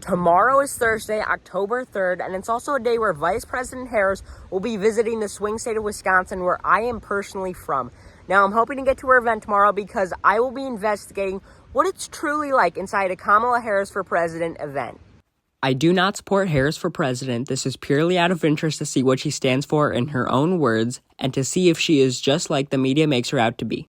Tomorrow is Thursday, October 3rd, and it's also a day where Vice President Harris will be visiting the swing state of Wisconsin, where I am personally from. Now, I'm hoping to get to her event tomorrow because I will be investigating what it's truly like inside a Kamala Harris for President event. I do not support Harris for president. This is purely out of interest to see what she stands for in her own words and to see if she is just like the media makes her out to be.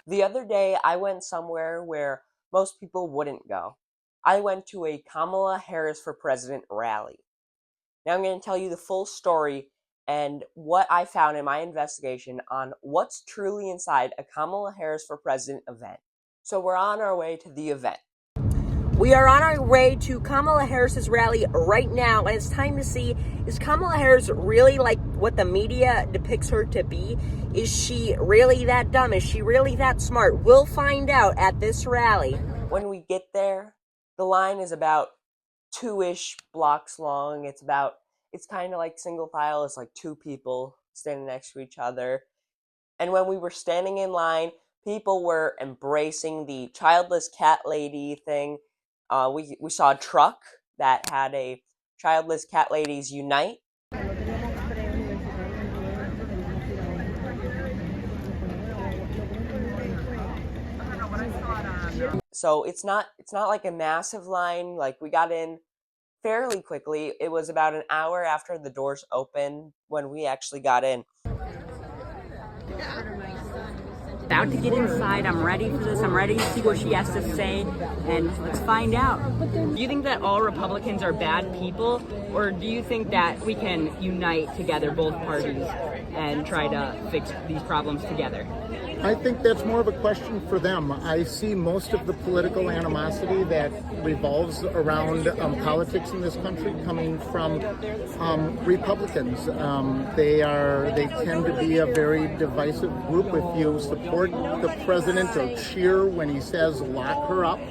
The other day, I went somewhere where most people wouldn't go. I went to a Kamala Harris for President rally. Now I'm going to tell you the full story and what I found in my investigation on what's truly inside a Kamala Harris for President event. So we're on our way to the event. We are on our way to Kamala Harris's rally right now, and it's time to see, is Kamala Harris really like what the media depicts her to be? Is she really that dumb? Is she really that smart? We'll find out at this rally. When we get there, the line is about 2-ish blocks long. It's kind of like single file. It's like two people standing next to each other. And when we were standing in line, people were embracing the childless cat lady thing. We saw a truck that had a childless cat ladies unite. So it's not like a massive line. Like, we got in fairly quickly. It was about an hour after the doors opened when we actually got in. About to get inside. I'm ready for this. I'm ready to see what she has to say, and let's find out. Do you think that all Republicans are bad people, or do you think that we can unite together, both parties, and try to fix these problems together? I think that's more of a question for them. I see most of the political animosity that revolves around politics in this country coming from Republicans. They tend to be a very divisive group. If you support the president or cheer when he says lock her up,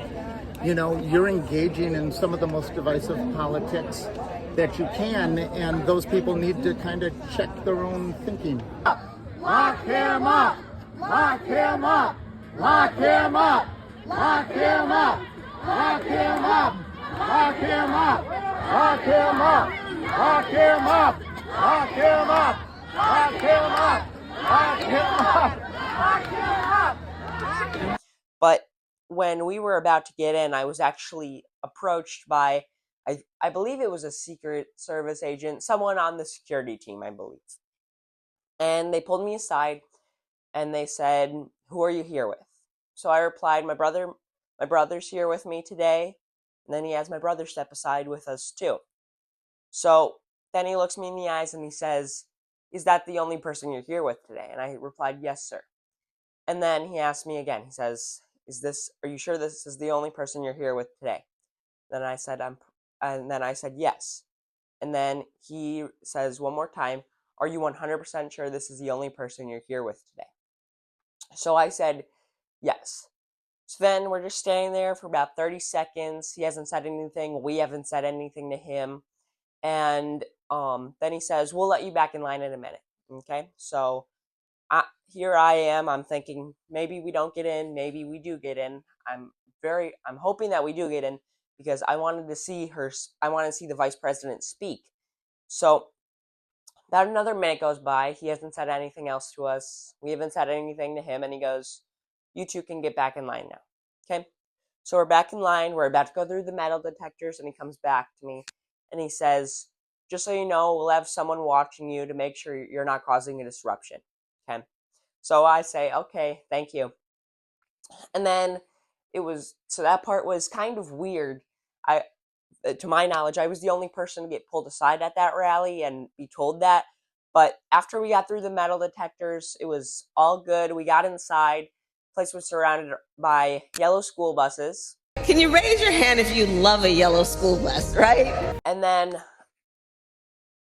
you're engaging in some of the most divisive politics that you can, and those people need to kind of check their own thinking. Lock him up! Lock him up! Lock him up! Lock him up! Lock him up! Lock him up! Lock him up! Lock him up! Lock him up! Lock him up! Lock him up! Lock him up! But when we were about to get in, I was actually approached by, I believe it was a Secret Service agent, someone on the security team, I believe. And they pulled me aside and they said, "Who are you here with?" So I replied, my brother's here with me today. And then he has my brother step aside with us too. So then he looks me in the eyes and he says, "Is that the only person you're here with today?" And I replied, "Yes, sir." And then he asked me again. He says, "Are you sure this is the only person you're here with today?" Then I said, "Yes." And then he says one more time, "Are you 100% sure this is the only person you're here with today?" So I said, "Yes." So then we're just standing there for about 30 seconds. He hasn't said anything. We haven't said anything to him. And then he says, "We'll let you back in line in a minute." Okay, so here I am. I'm thinking maybe we don't get in. Maybe we do get in. I'm hoping that we do get in because I wanted to see the vice president speak. So about another minute goes by. He hasn't said anything else to us. We haven't said anything to him. And he goes, "You two can get back in line now." Okay. So we're back in line. We're about to go through the metal detectors. And he comes back to me and he says, "Just so you know, we'll have someone watching you to make sure you're not causing a disruption." Okay. So I say, "Okay, thank you." And then that part was kind of weird. To my knowledge, I was the only person to get pulled aside at that rally and be told that. But after we got through the metal detectors, it was all good. We got inside. The place was surrounded by yellow school buses. Can you raise your hand if you love a yellow school bus, right? And then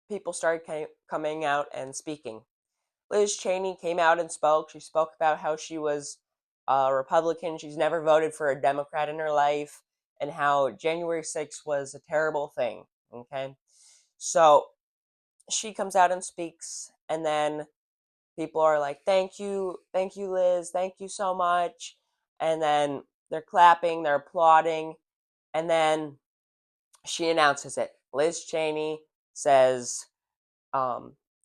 people started coming out and speaking. Liz Cheney came out and spoke. She spoke about how she was a Republican. She's never voted for a Democrat in her life. And how January 6th was a terrible thing, okay? So she comes out and speaks, and then people are like, thank you, Liz, thank you so much. And then they're clapping, they're applauding. And then she announces it. Says,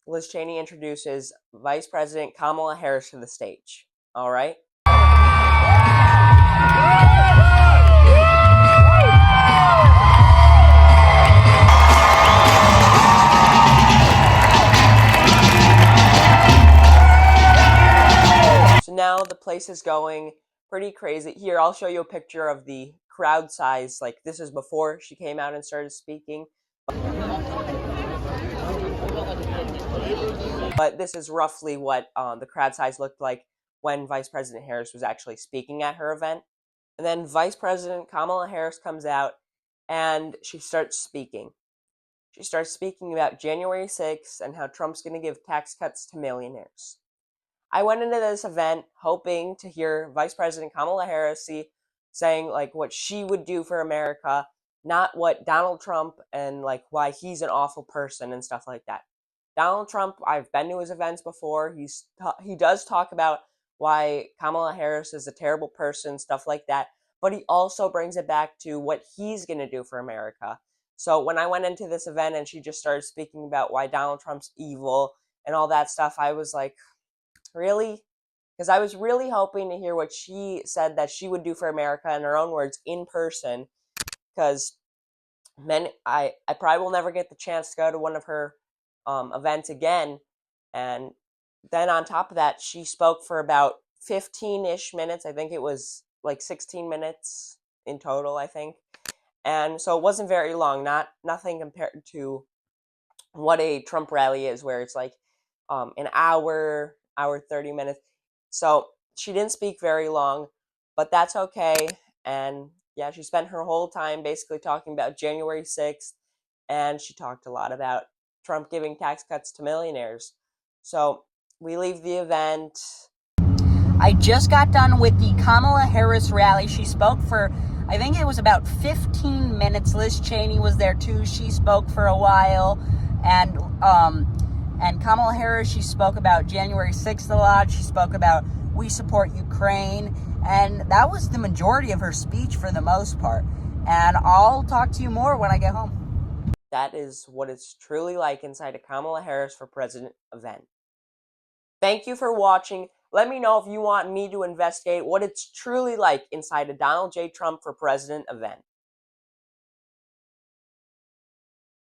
Liz Cheney introduces Vice President Kamala Harris to the stage. All right. So now the place is going pretty crazy. Here, I'll show you a picture of the crowd size. Like, this is before she came out and started speaking. But this is roughly what the crowd size looked like when Vice President Harris was actually speaking at her event. And then Vice President Kamala Harris comes out and she starts speaking. She starts speaking about January 6th and how Trump's going to give tax cuts to millionaires. I went into this event hoping to hear Vice President Kamala Harris saying like what she would do for America, not what Donald Trump and like why he's an awful person and stuff like that. Donald Trump, I've been to his events before. He does talk about why Kamala Harris is a terrible person, stuff like that. But he also brings it back to what he's going to do for America. So when I went into this event and she just started speaking about why Donald Trump's evil and all that stuff, I was like, really? Because I was really hoping to hear what she said that she would do for America in her own words in person. Because I probably will never get the chance to go to one of her events again. And then on top of that, she spoke for about 15-ish minutes. I think it was like 16 minutes in total, I think. And so it wasn't very long, nothing compared to what a Trump rally is, where it's like an hour 30 minutes. So she didn't speak very long, but that's okay. And yeah, she spent her whole time basically talking about January 6th, and she talked a lot about Trump giving tax cuts to millionaires. So we leave the event. I just got done with the Kamala Harris rally. She spoke for, I think it was about 15 minutes. Liz Cheney was there too. She spoke for a while. And Kamala Harris, she spoke about January 6th a lot. She spoke about we support Ukraine. And that was the majority of her speech for the most part. And I'll talk to you more when I get home. That is what it's truly like inside a Kamala Harris for President event. Thank you for watching. Let me know if you want me to investigate what it's truly like inside a Donald J. Trump for President event.